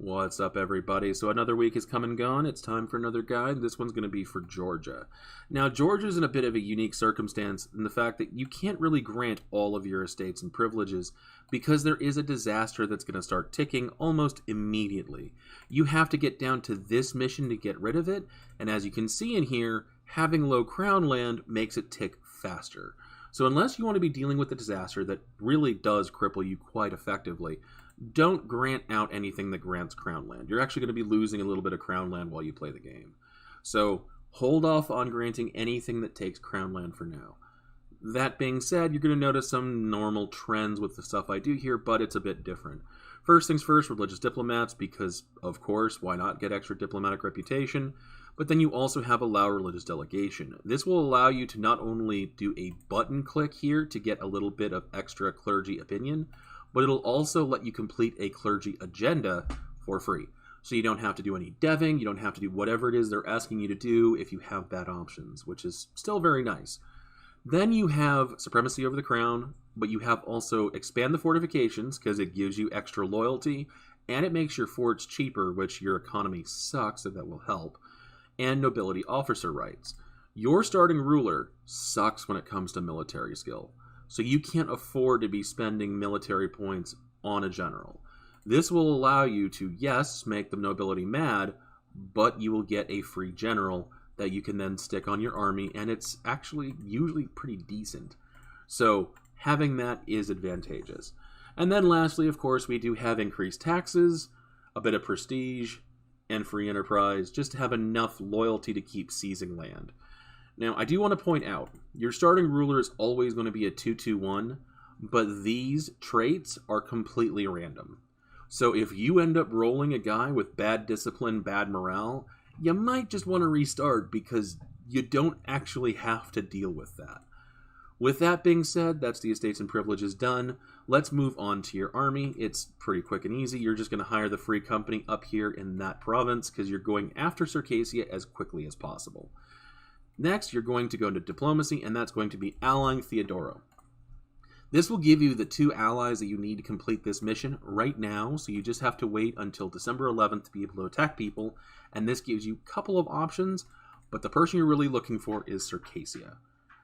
What's up, everybody? So another week is come and gone. It's time for another guide. This one's going to be for Georgia. Now, Georgia's in a bit of a unique circumstance in the fact that you can't really grant all of your estates and privileges because there is a disaster that's going to start ticking almost immediately. You have to get down to this mission to get rid of it, and as you can see in here, having low crown land makes it tick faster. So unless you want to be dealing with a disaster that really does cripple you quite effectively, don't grant out anything that grants crown land. You're actually going to be losing a little bit of crown land while you play the game. So hold off on granting anything that takes crown land for now. That being said, you're going to notice some normal trends with the stuff I do here, but it's a bit different. First things first, religious diplomats, because of course, why not get extra diplomatic reputation? But then you also have allow religious delegation. This will allow you to not only do a button click here to get a little bit of extra clergy opinion, but it'll also let you complete a clergy agenda for free. So you don't have to do any deving, you don't have to do whatever it is they're asking you to do if you have bad options, which is still very nice. Then you have supremacy over the crown, but you have also expand the fortifications because it gives you extra loyalty, and it makes your forts cheaper, which your economy sucks, so that will help, and nobility officer rights. Your starting ruler sucks when it comes to military skill. So you can't afford to be spending military points on a general. This will allow you to, yes, make the nobility mad, but you will get a free general that you can then stick on your army, and it's actually usually pretty decent. So having that is advantageous. And then lastly, of course, we do have increased taxes, a bit of prestige, and free enterprise, just to have enough loyalty to keep seizing land. Now, I do want to point out, your starting ruler is always going to be a 2-2-1, but these traits are completely random. So if you end up rolling a guy with bad discipline, bad morale, you might just want to restart because you don't actually have to deal with that. With that being said, that's the estates and privileges done. Let's move on to your army. It's pretty quick and easy. You're just going to hire the free company up here in that province because you're going after Circassia as quickly as possible. Next, you're going to go into diplomacy, and that's going to be allying Theodoro. This will give you the 2 allies that you need to complete this mission right now, so you just have to wait until December 11th to be able to attack people, and this gives you a couple of options, but the person you're really looking for is Circassia.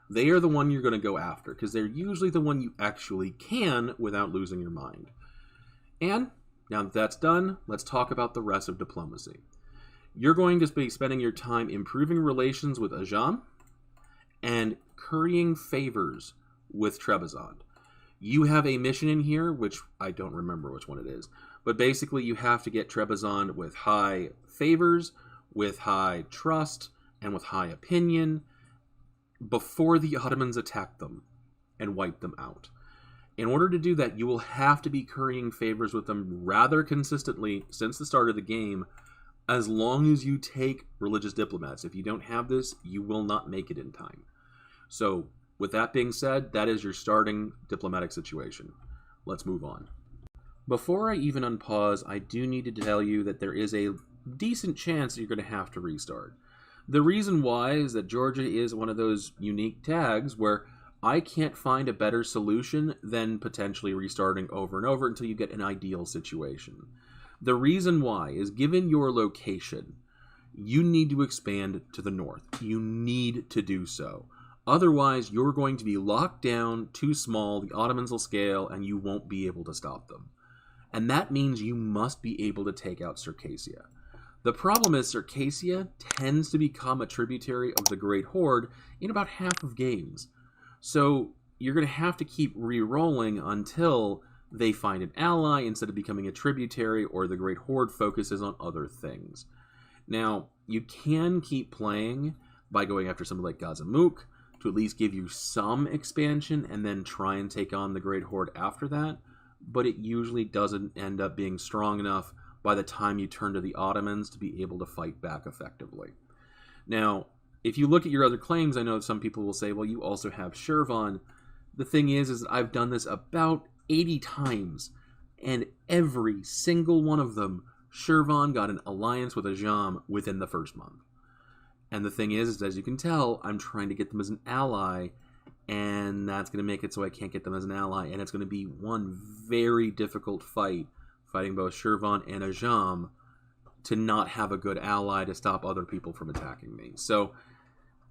They are the one you're going to go after, because they're usually the one you actually can without losing your mind. And, now that that's done, let's talk about the rest of diplomacy. You're going to be spending your time improving relations with Ajam and currying favors with Trebizond. You have a mission in here, which I don't remember which one it is, but basically you have to get Trebizond with high favors, with high trust, and with high opinion before the Ottomans attack them and wipe them out. In order to do that, you will have to be currying favors with them rather consistently since the start of the game, as long as you take religious diplomats. If you don't have this, you will not make it in time. So, with that being said, that is your starting diplomatic situation. Let's move on. Before I even unpause, I do need to tell you that there is a decent chance that you're going to have to restart. The reason why is that Georgia is one of those unique tags where I can't find a better solution than potentially restarting over and over until you get an ideal situation. The reason why is, given your location, you need to expand to the north. You need to do so. Otherwise, you're going to be locked down, too small, the Ottomans will scale, and you won't be able to stop them. And that means you must be able to take out Circassia. The problem is Circassia tends to become a tributary of the Great Horde in about half of games. So you're going to have to keep re-rolling until they find an ally instead of becoming a tributary, or the Great Horde focuses on other things. Now, you can keep playing by going after something like Gazamuk to at least give you some expansion and then try and take on the Great Horde after that, but it usually doesn't end up being strong enough by the time you turn to the Ottomans to be able to fight back effectively. Now, if you look at your other claims, I know some people will say, well, you also have Shirvan. The thing is that I've done this about 80 times, and every single one of them, Shirvan got an alliance with Ajam within the first month. And the thing is, as you can tell, I'm trying to get them as an ally, and that's going to make it so I can't get them as an ally, and it's going to be one very difficult fight fighting both Shirvan and Ajam, to not have a good ally to stop other people from attacking me. So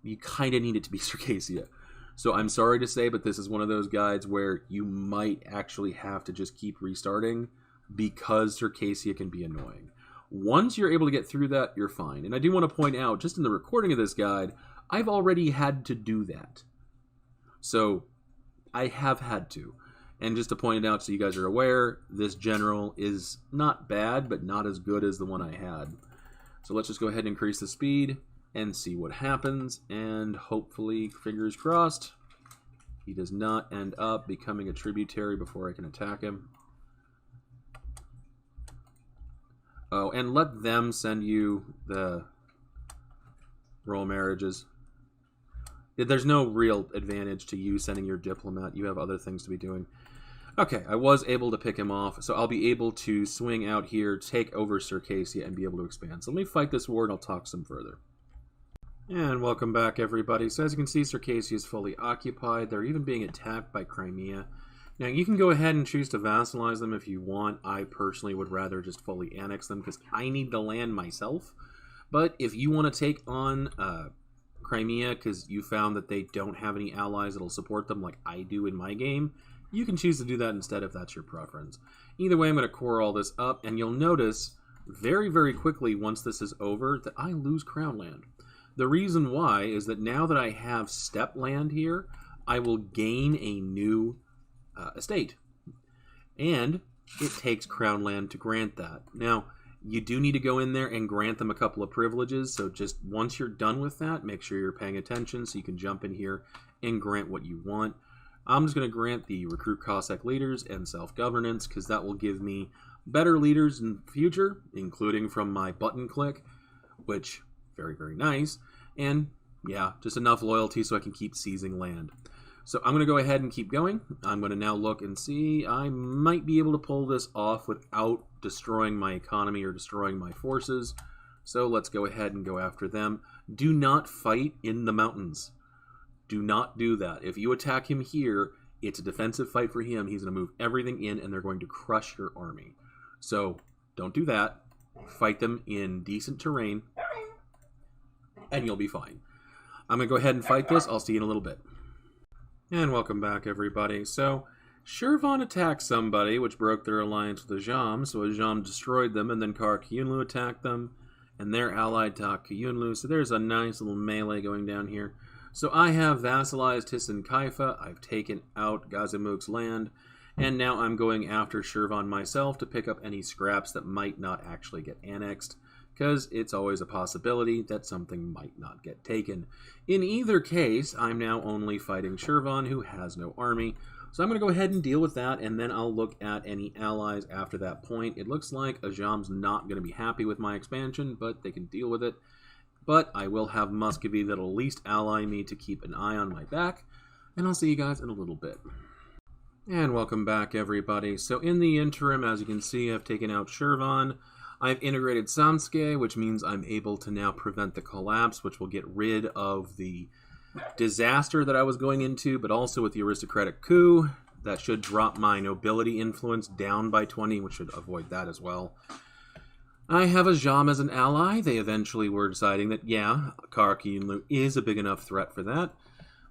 you kind of need it to be Circassia. So I'm sorry to say, but this is one of those guides where you might actually have to just keep restarting because Circassia can be annoying. Once you're able to get through that, you're fine. And I do want to point out, just in the recording of this guide, I've already had to do that. So I have had to. And just to point it out so you guys are aware, this general is not bad, but not as good as the one I had. So let's just go ahead and increase the speed and see what happens. And hopefully, fingers crossed, he does not end up becoming a tributary before I can attack him. Oh, and let them send you the royal marriages. There's no real advantage to you sending your diplomat. You have other things to be doing. Okay, I was able to pick him off, so I'll be able to swing out here, take over Circassia, and be able to expand. So let me fight this war, and I'll talk some further. And welcome back, everybody. So as you can see, Circassia is fully occupied. They're even being attacked by Crimea. Now, you can go ahead and choose to vassalize them if you want. I personally would rather just fully annex them, because I need the land myself. But if you want to take on Crimea, because you found that they don't have any allies that'll support them like I do in my game, you can choose to do that instead if that's your preference. Either way, I'm going to core all this up, and you'll notice very, very quickly once this is over that I lose crown land. The reason why is that now that I have steppe land here, I will gain a new estate. And it takes crown land to grant that. Now, you do need to go in there and grant them a couple of privileges, so just once you're done with that, make sure you're paying attention so you can jump in here and grant what you want. I'm just going to grant the recruit Cossack leaders and self-governance, because that will give me better leaders in the future, including from my button click, which, very, very nice. And, yeah, just enough loyalty so I can keep seizing land. So I'm going to go ahead and keep going. I'm going to now look and see. I might be able to pull this off without destroying my economy or destroying my forces. So let's go ahead and go after them. Do not fight in the mountains. Do not do that. If you attack him here, it's a defensive fight for him. He's going to move everything in, and they're going to crush your army. So don't do that. Fight them in decent terrain, and you'll be fine. I'm going to go ahead and fight this. I'll see you in a little bit. And welcome back, everybody. So Shirvan attacked somebody, which broke their alliance with Ajam. So Ajam destroyed them, and then Qara Qoyunlu attacked them, and they're allied to Qoyunlu. So there's a nice little melee going down here. So I have vassalized Hisn Kaifa, I've taken out Gazimuk's land, and now I'm going after Shirvan myself to pick up any scraps that might not actually get annexed, because it's always a possibility that something might not get taken. In either case, I'm now only fighting Shirvan, who has no army, so I'm going to go ahead and deal with that, and then I'll look at any allies after that point. It looks like Ajam's not going to be happy with my expansion, but they can deal with it. But I will have Muscovy that'll at least ally me to keep an eye on my back. And I'll see you guys in a little bit. And welcome back, everybody. So in the interim, as you can see, I've taken out Shirvan. I've integrated Samske, which means I'm able to now prevent the collapse, which will get rid of the disaster that I was going into, but also with the aristocratic coup. That should drop my nobility influence down by 20, which should avoid that as well. I have Ajam as an ally. They eventually were deciding that, yeah, Qara Qoyunlu is a big enough threat for that.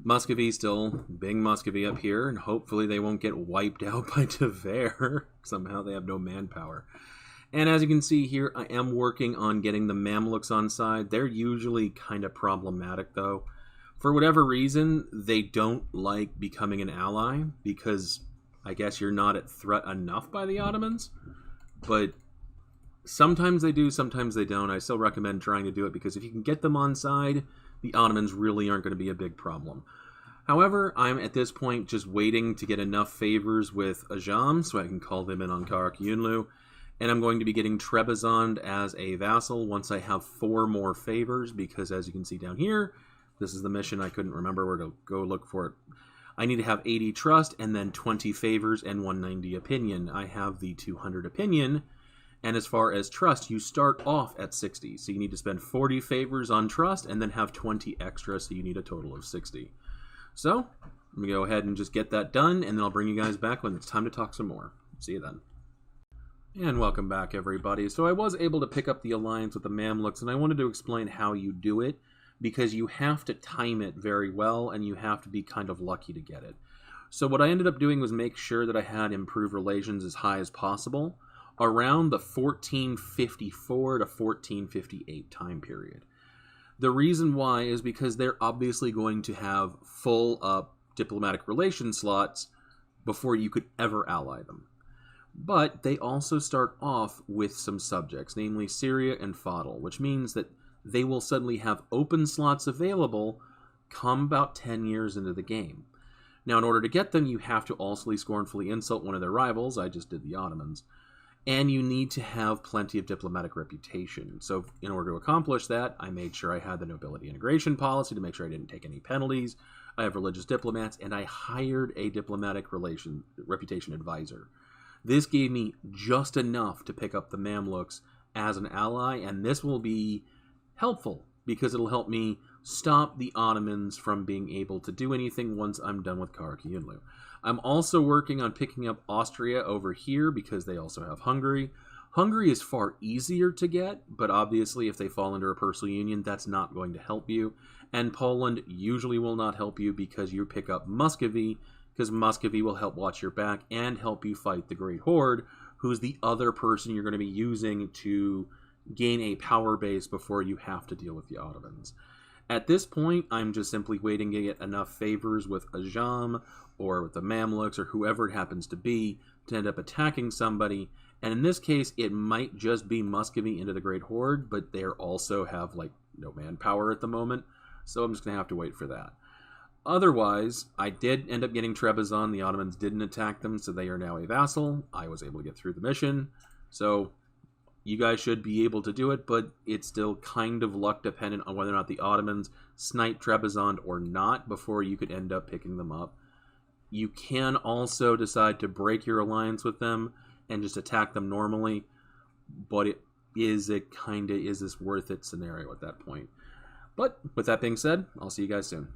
Muscovy still being Muscovy up here, and hopefully they won't get wiped out by Tver. Somehow they have no manpower. And as you can see here, I am working on getting the Mamluks on side. They're usually kind of problematic, though. For whatever reason, they don't like becoming an ally, because I guess you're not at threat enough by the Ottomans. But sometimes they do, sometimes they don't. I still recommend trying to do it, because if you can get them on side, the Ottomans really aren't going to be a big problem. However, I'm at this point just waiting to get enough favors with Ajam so I can call them in on Qara Qoyunlu. And I'm going to be getting Trebizond as a vassal once I have 4 more favors, because as you can see down here, this is the mission. I couldn't remember where to go look for it. I need to have 80 trust and then 20 favors and 190 opinion. I have the 200 opinion. And as far as trust, you start off at 60. So you need to spend 40 favors on trust and then have 20 extra, so you need a total of 60. So, let me go ahead and just get that done, and then I'll bring you guys back when it's time to talk some more. See you then. And welcome back, everybody. So I was able to pick up the alliance with the Mamluks, and I wanted to explain how you do it, because you have to time it very well, and you have to be kind of lucky to get it. So what I ended up doing was make sure that I had improved relations as high as possible around the 1454 to 1458 time period. The reason why is because they're obviously going to have full up diplomatic relation slots before you could ever ally them. But they also start off with some subjects, namely Syria and Fadl, which means that they will suddenly have open slots available come about 10 years into the game. Now, in order to get them, you have to also scornfully insult one of their rivals. I just did the Ottomans. And you need to have plenty of diplomatic reputation. So in order to accomplish that, I made sure I had the nobility integration policy to make sure I didn't take any penalties. I have religious diplomats, and I hired a diplomatic reputation advisor. This gave me just enough to pick up the Mamluks as an ally, and this will be helpful because it'll help me stop the Ottomans from being able to do anything once I'm done with Qara Qoyunlu. I'm also working on picking up Austria over here because they also have Hungary. Hungary is far easier to get, but obviously if they fall under a personal union, that's not going to help you. And Poland usually will not help you because you pick up Muscovy, because Muscovy will help watch your back and help you fight the Great Horde, who's the other person you're going to be using to gain a power base before you have to deal with the Ottomans. At this point, I'm just simply waiting to get enough favors with Ajam or with the Mamluks or whoever it happens to be to end up attacking somebody. And in this case, it might just be Muscovy into the Great Horde, but they also have like no manpower at the moment. So I'm just going to have to wait for that. Otherwise, I did end up getting Trebizond. The Ottomans didn't attack them, so they are now a vassal. I was able to get through the mission. So you guys should be able to do it, but it's still kind of luck dependent on whether or not the Ottomans snipe Trebizond or not before you could end up picking them up. You can also decide to break your alliance with them and just attack them normally, but it is a kind of is this worth it scenario at that point. But with that being said, I'll see you guys soon.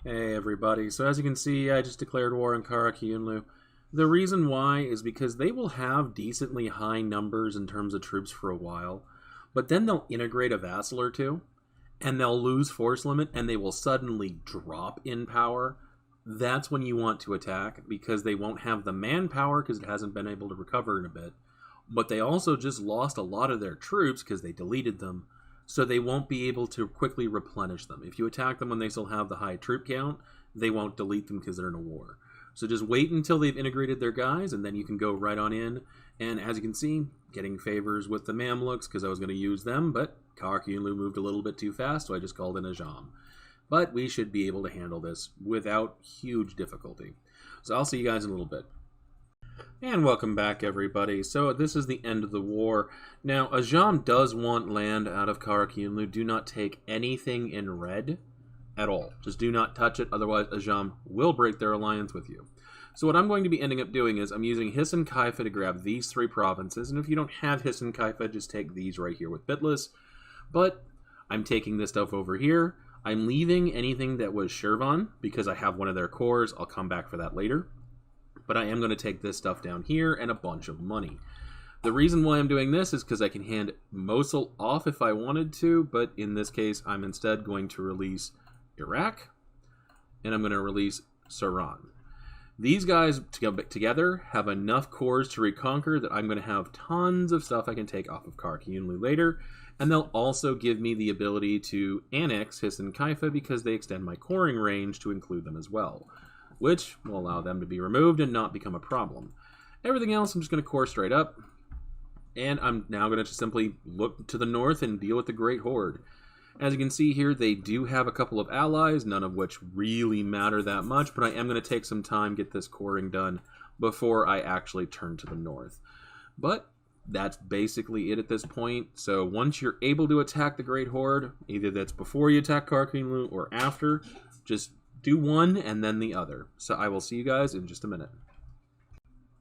Hey everybody, so as you can see, I just declared war on Qara Qoyunlu. The reason why is because they will have decently high numbers in terms of troops for a while, but then they'll integrate a vassal or two, and they'll lose force limit, and they will suddenly drop in power. That's when you want to attack, because they won't have the manpower, because it hasn't been able to recover in a bit, but they also just lost a lot of their troops, because they deleted them, so they won't be able to quickly replenish them. If you attack them when they still have the high troop count, they won't delete them because they're in a war. So just wait until they've integrated their guys, and then you can go right on in. And as you can see, getting favors with the Mamluks, because I was going to use them, but Qara Qoyunlu moved a little bit too fast, so I just called in Ajam. But we should be able to handle this without huge difficulty. So I'll see you guys in a little bit. And welcome back, everybody. So this is the end of the war. Now, Ajam does want land out of Qara Qoyunlu. Do not take anything in red at all. Just do not touch it, otherwise Ajam will break their alliance with you. So what I'm going to be ending up doing is I'm using Hisan Kaifa to grab these three provinces, and if you don't have Hisan Kaifa, just take these right here with Bitlis. But I'm taking this stuff over here. I'm leaving anything that was Shirvan, because I have one of their cores. I'll come back for that later. But I am going to take this stuff down here and a bunch of money. The reason why I'm doing this is because I can hand Mosul off if I wanted to, but in this case, I'm instead going to release Iraq, and I'm going to release Saran. These guys together have enough cores to reconquer that I'm going to have tons of stuff I can take off of Qara Qoyunlu later, and they'll also give me the ability to annex Hisan Kaifa because they extend my coring range to include them as well, which will allow them to be removed and not become a problem. Everything else I'm just going to core straight up, and I'm now going to just simply look to the north and deal with the Great Horde. As you can see here, they do have a couple of allies, none of which really matter that much, but I am going to take some time, get this coring done before I actually turn to the north. But that's basically it at this point. So once you're able to attack the Great Horde, either that's before you attack Qara Qoyunlu or after, just do one and then the other. So I will see you guys in just a minute.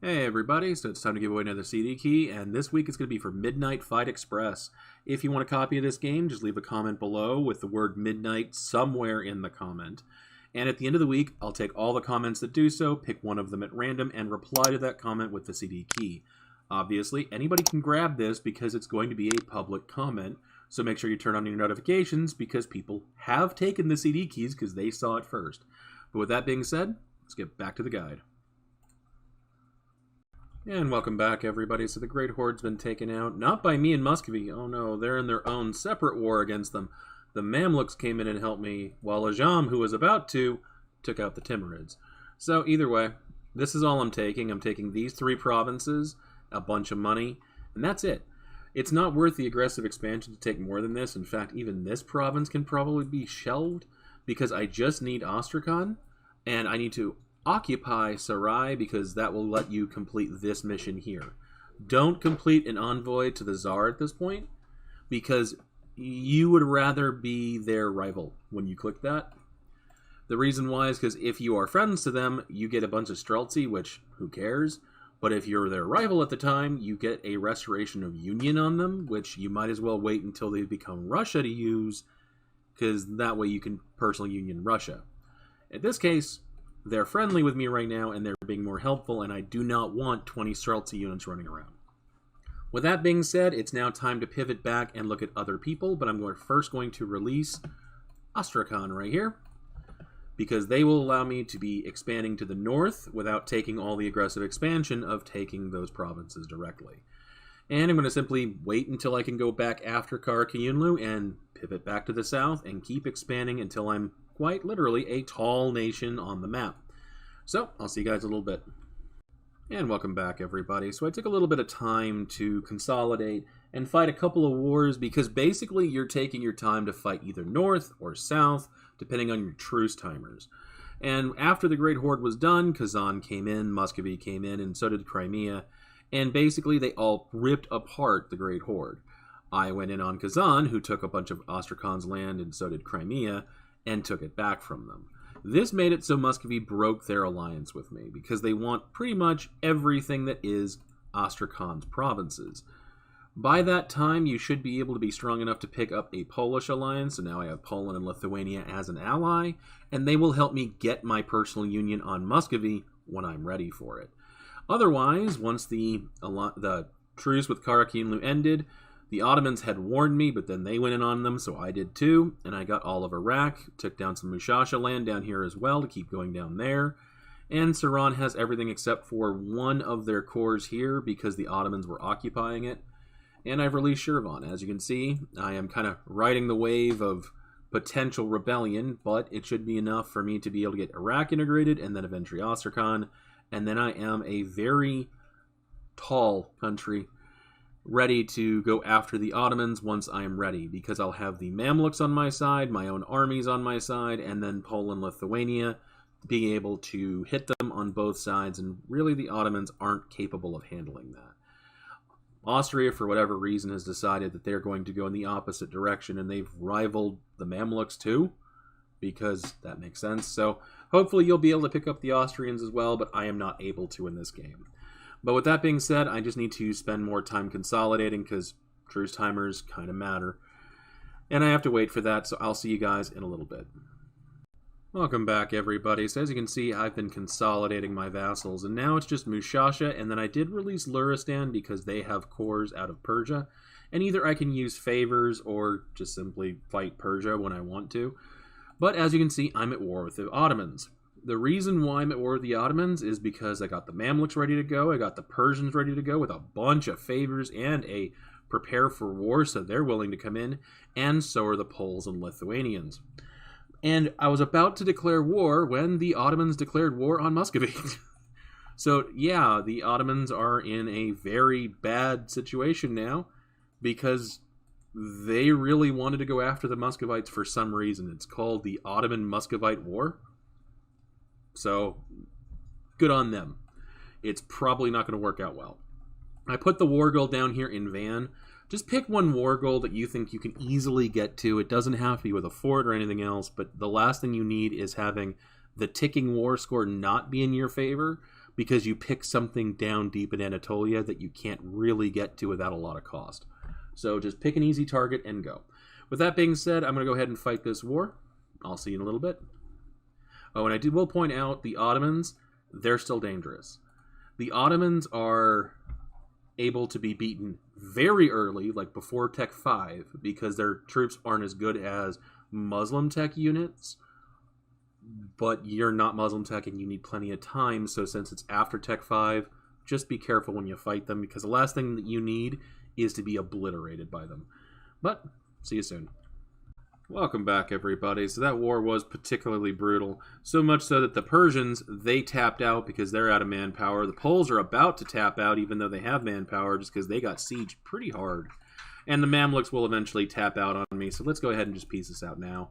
Hey everybody, so it's time to give away another CD key, and this week it's going to be for Midnight Fight Express. If you want a copy of this game, just leave a comment below with the word Midnight somewhere in the comment. And at the end of the week, I'll take all the comments that do so, pick one of them at random, and reply to that comment with the CD key. Obviously, anybody can grab this because it's going to be a public comment, so make sure you turn on your notifications because people have taken the CD keys because they saw it first. But with that being said, let's get back to the guide. And welcome back, everybody. So the Great Horde's been taken out, not by me and Muscovy. Oh no, they're in their own separate war against them. The Mamluks came in and helped me, while Ajam, who was about to, took out the Timurids. So either way, this is all I'm taking. I'm taking these 3 provinces, a bunch of money, and that's it. It's not worth the aggressive expansion to take more than this. In fact, even this province can probably be shelved because I just need Astrakhan, and I need to occupy Sarai because that will let you complete this mission here. Don't complete an envoy to the Tsar at this point because you would rather be their rival when you click that. The reason why is because if you are friends to them, you get a bunch of Streltsy, which who cares? But if you're their rival at the time, you get a restoration of union on them, which you might as well wait until they become Russia to use, because that way you can personal union Russia. In this case, they're friendly with me right now, and they're being more helpful, and I do not want 20 Streltsy units running around. With that being said, it's now time to pivot back and look at other people, but I'm first going to release Astrakhan right here, because they will allow me to be expanding to the north without taking all the aggressive expansion of taking those provinces directly. And I'm going to simply wait until I can go back after Qara Qoyunlu and pivot back to the south and keep expanding until I'm quite literally a tall nation on the map. So, I'll see you guys in a little bit. And welcome back, everybody. So I took a little bit of time to consolidate and fight a couple of wars because basically you're taking your time to fight either north or south, depending on your truce timers. And after the Great Horde was done, Kazan came in, Muscovy came in, and so did Crimea. And basically they all ripped apart the Great Horde. I went in on Kazan, who took a bunch of Astrakhan's land, and so did Crimea, and took it back from them. This made it so Muscovy broke their alliance with me, because they want pretty much everything that is Astrakhan's provinces. By that time, you should be able to be strong enough to pick up a Polish alliance, so now I have Poland and Lithuania as an ally, and they will help me get my personal union on Muscovy when I'm ready for it. Otherwise, once the truce with Qara Qoyunlu ended, the Ottomans had warned me, but then they went in on them, so I did too, and I got all of Iraq, took down some Mushasha land down here as well to keep going down there, and Saran has everything except for one of their cores here because the Ottomans were occupying it. And I've released Shirvan. As you can see, I am kind of riding the wave of potential rebellion, but it should be enough for me to be able to get Iraq integrated and then eventually Astrakhan. And then I am a very tall country ready to go after the Ottomans once I am ready, because I'll have the Mamluks on my side, my own armies on my side, and then Poland, Lithuania, being able to hit them on both sides, and really the Ottomans aren't capable of handling that. Austria, for whatever reason, has decided that they're going to go in the opposite direction, and they've rivaled the Mamluks too, because that makes sense. So hopefully you'll be able to pick up the Austrians as well, but I am not able to in this game. But with that being said, I just need to spend more time consolidating, because truce timers kind of matter. And I have to wait for that, so I'll see you guys in a little bit. Welcome back, everybody. So as you can see, I've been consolidating my vassals, and now it's just Mushasha, and then I did release Luristan because they have cores out of Persia, and either I can use favors or just simply fight Persia when I want to. But as you can see, I'm at war with the Ottomans. The reason why I'm at war with the Ottomans is because I got the Mamluks ready to go, I got the Persians ready to go with a bunch of favors and a prepare for war, so they're willing to come in, and so are the Poles and Lithuanians. And I was about to declare war when the Ottomans declared war on Muscovy. So, yeah, the Ottomans are in a very bad situation now because they really wanted to go after the Muscovites for some reason. It's called the Ottoman-Muscovite War. So, good on them. It's probably not going to work out well. I put the war goal down here in Van. Just pick one war goal that you think you can easily get to. It doesn't have to be with a fort or anything else, but the last thing you need is having the ticking war score not be in your favor because you pick something down deep in Anatolia that you can't really get to without a lot of cost. So just pick an easy target and go. With that being said, I'm going to go ahead and fight this war. I'll see you in a little bit. Oh, and will point out the Ottomans, they're still dangerous. The Ottomans are able to be beaten very early, like before Tech 5, because their troops aren't as good as Muslim Tech units, but you're not Muslim Tech and you need plenty of time, so since it's after Tech 5, just be careful when you fight them, because the last thing that you need is to be obliterated by them. But, see you soon. Welcome back, everybody. So that war was particularly brutal, so much so that the Persians, they tapped out because they're out of manpower. The Poles are about to tap out, even though they have manpower, just because they got sieged pretty hard. And the Mamluks will eventually tap out on me, so let's go ahead and just piece this out now.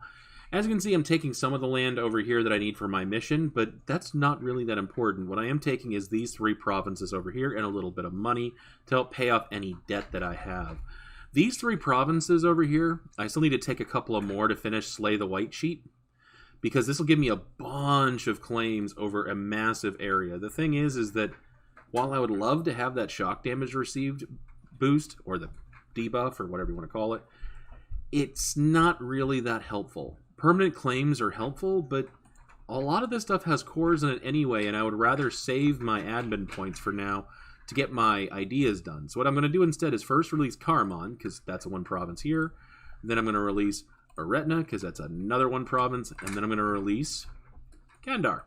As you can see, I'm taking some of the land over here that I need for my mission, but that's not really that important. What I am taking is these 3 provinces over here and a little bit of money to help pay off any debt that I have. These 3 provinces over here, I still need to take a couple of more to finish Slay the White Sheep, because this will give me a bunch of claims over a massive area. The thing is that while I would love to have that shock damage received boost, or the debuff, or whatever you want to call it, it's not really that helpful. Permanent claims are helpful, but a lot of this stuff has cores in it anyway, and I would rather save my admin points for now to get my ideas done. So what I'm going to do instead is first release Karaman, because that's a 1 province here. Then I'm going to release Eretna, because that's another 1 province. And then I'm going to release Kandar.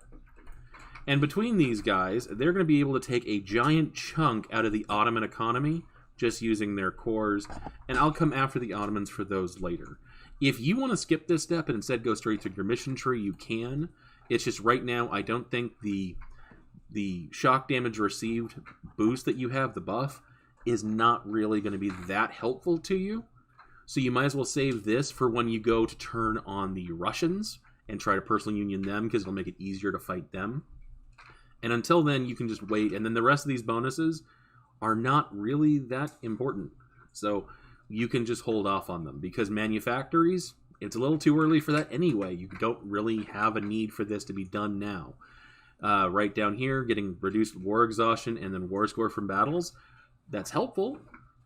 And between these guys, they're going to be able to take a giant chunk out of the Ottoman economy, just using their cores. And I'll come after the Ottomans for those later. If you want to skip this step and instead go straight to your mission tree, you can. It's just right now, I don't think the shock damage received boost that you have, the buff, is not really going to be that helpful to you. So you might as well save this for when you go to turn on the Russians and try to personal union them, because it'll make it easier to fight them. And until then, you can just wait. And then the rest of these bonuses are not really that important. So you can just hold off on them, because manufactories, it's a little too early for that anyway. You don't really have a need for this to be done now. Right down here, getting reduced war exhaustion and then war score from battles. That's helpful.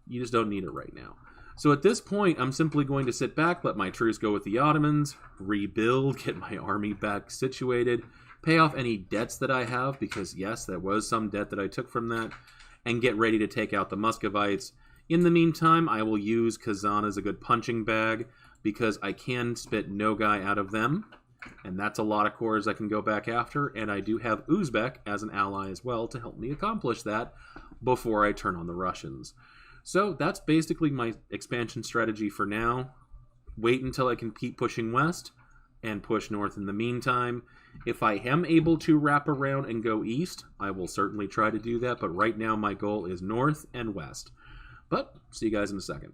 You just don't need it right now. So at this point, I'm simply going to sit back, let my truce go with the Ottomans, rebuild, get my army back situated, pay off any debts that I have, because yes, there was some debt that I took from that, and get ready to take out the Muscovites. In the meantime, I will use Kazan as a good punching bag, because I can spit Nogai out of them. And that's a lot of cores I can go back after, and I do have Uzbek as an ally as well to help me accomplish that before I turn on the Russians. So that's basically my expansion strategy for now. Wait until I can keep pushing west and push north in the meantime. If I am able to wrap around and go east, I will certainly try to do that, but right now my goal is north and west. But see you guys in a second.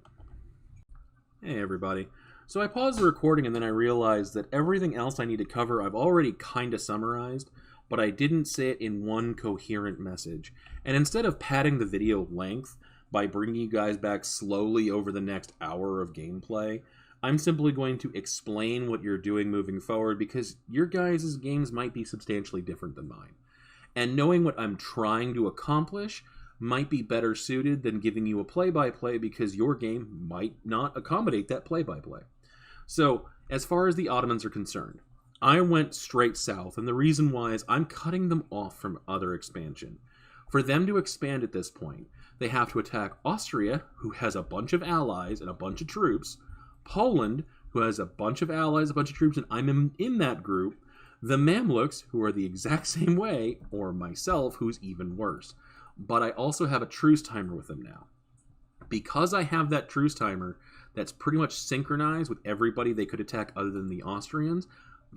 Hey everybody. So I paused the recording and then I realized that everything else I need to cover I've already kind of summarized, but I didn't say it in one coherent message. And instead of padding the video length by bringing you guys back slowly over the next hour of gameplay, I'm simply going to explain what you're doing moving forward, because your guys' games might be substantially different than mine. And knowing what I'm trying to accomplish might be better suited than giving you a play-by-play, because your game might not accommodate that play-by-play. So, as far as the Ottomans are concerned, I went straight south, and the reason why is I'm cutting them off from other expansion. For them to expand at this point, they have to attack Austria, who has a bunch of allies and a bunch of troops, Poland, who has a bunch of allies, a bunch of troops, and I'm in that group, the Mamluks, who are the exact same way, or myself, who's even worse. But I also have a truce timer with them now. Because I have that truce timer that's pretty much synchronized with everybody they could attack other than the Austrians,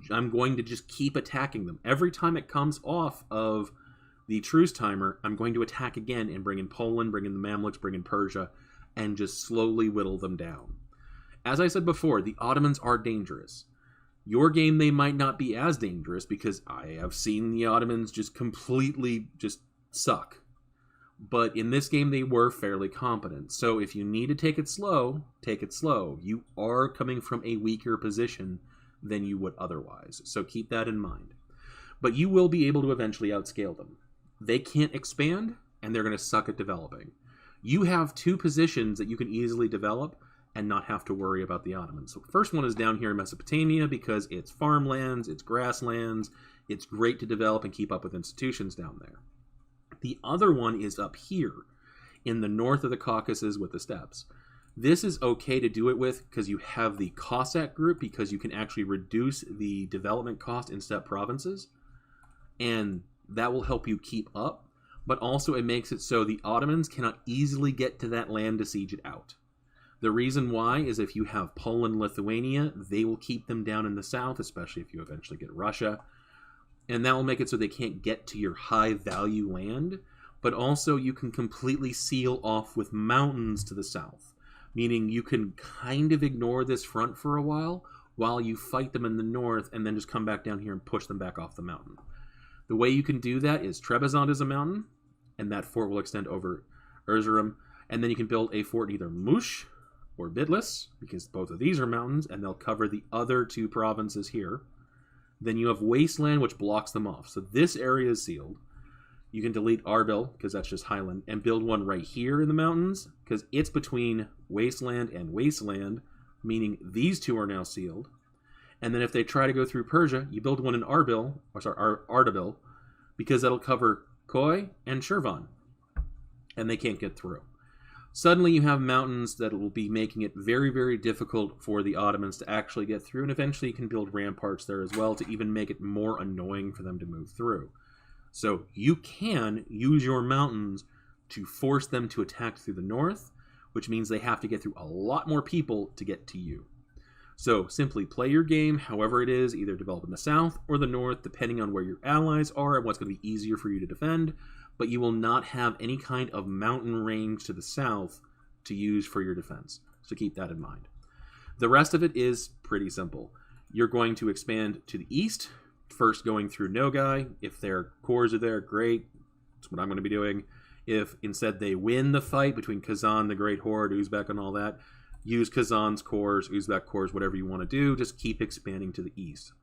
I'm going to just keep attacking them. Every time it comes off of the truce timer, I'm going to attack again and bring in Poland, bring in the Mamluks, bring in Persia, and just slowly whittle them down. As I said before, the Ottomans are dangerous. Your game, they might not be as dangerous, because I have seen the Ottomans just completely just suck. But in this game, they were fairly competent. So if you need to take it slow, take it slow. You are coming from a weaker position than you would otherwise. So keep that in mind. But you will be able to eventually outscale them. They can't expand, and they're going to suck at developing. You have 2 positions that you can easily develop and not have to worry about the Ottomans. So the first one is down here in Mesopotamia, because it's farmlands, it's grasslands, it's great to develop and keep up with institutions down there. The other one is up here in the north of the Caucasus with the steppes. This is okay to do it with because you have the Cossack group, because you can actually reduce the development cost in steppe provinces, and that will help you keep up. But also it makes it so the Ottomans cannot easily get to that land to siege it out. The reason why is if you have Poland, Lithuania, they will keep them down in the south, especially if you eventually get Russia. And that will make it so they can't get to your high-value land. But also you can completely seal off with mountains to the south. Meaning you can kind of ignore this front for a while you fight them in the north, and then just come back down here and push them back off the mountain. The way you can do that is Trebizond is a mountain, and that fort will extend over Erzurum. And then you can build a fort in either Mush or Bitlis, because both of these are mountains, and they'll cover the other two provinces here. Then you have Wasteland, which blocks them off. So this area is sealed. You can delete Arbil, because that's just highland, and build one right here in the mountains, because it's between Wasteland and Wasteland, meaning these two are now sealed. And then if they try to go through Persia, you build one in Ardabil, because that'll cover Khoi and Shirvan, and they can't get through. Suddenly you have mountains that will be making it very, very difficult for the Ottomans to actually get through, and eventually you can build ramparts there as well to even make it more annoying for them to move through. So you can use your mountains to force them to attack through the north, which means they have to get through a lot more people to get to you. So simply play your game however it is, either develop in the south or the north, depending on where your allies are and what's going to be easier for you to defend, but you will not have any kind of mountain range to the south to use for your defense. So keep that in mind. The rest of it is pretty simple. You're going to expand to the east, first going through Nogai. If their cores are there, great. That's what I'm going to be doing. If instead they win the fight between Kazan, the Great Horde, Uzbek, and all that, use Kazan's cores, Uzbek cores, whatever you want to do. Just keep expanding to the east.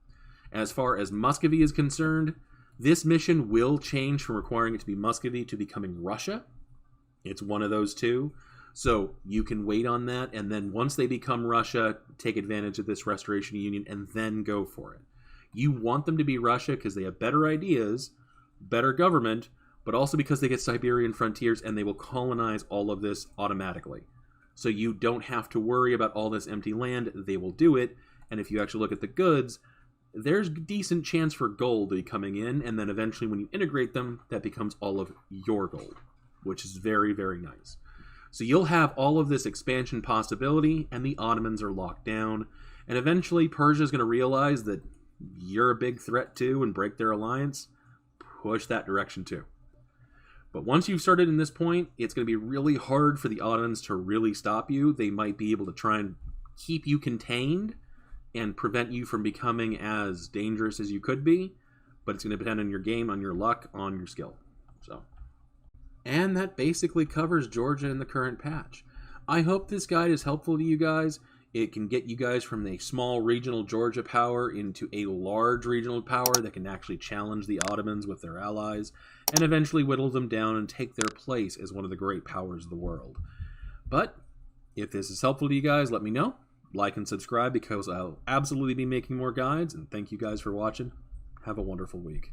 As far as Muscovy is concerned, this mission will change from requiring it to be Muscovy to becoming Russia. It's one of those two. So you can wait on that, and then once they become Russia, take advantage of this Restoration Union, and then go for it. You want them to be Russia because they have better ideas, better government, but also because they get Siberian frontiers, and they will colonize all of this automatically. So you don't have to worry about all this empty land. They will do it, and if you actually look at the goods, there's a decent chance for gold to be coming in, and then eventually when you integrate them, that becomes all of your gold, which is very, very nice. So you'll have all of this expansion possibility, and the Ottomans are locked down, and eventually Persia is going to realize that you're a big threat too and break their alliance. Push that direction too. But once you've started in this point, it's going to be really hard for the Ottomans to really stop you. They might be able to try and keep you contained and prevent you from becoming as dangerous as you could be, but it's going to depend on your game, on your luck, on your skill. And that basically covers Georgia in the current patch. I hope this guide is helpful to you guys. It can get you guys from a small regional Georgia power into a large regional power that can actually challenge the Ottomans with their allies, and eventually whittle them down and take their place as one of the great powers of the world. But if this is helpful to you guys, let me know. Like and subscribe because I'll absolutely be making more guides, and thank you guys for watching. Have a wonderful week.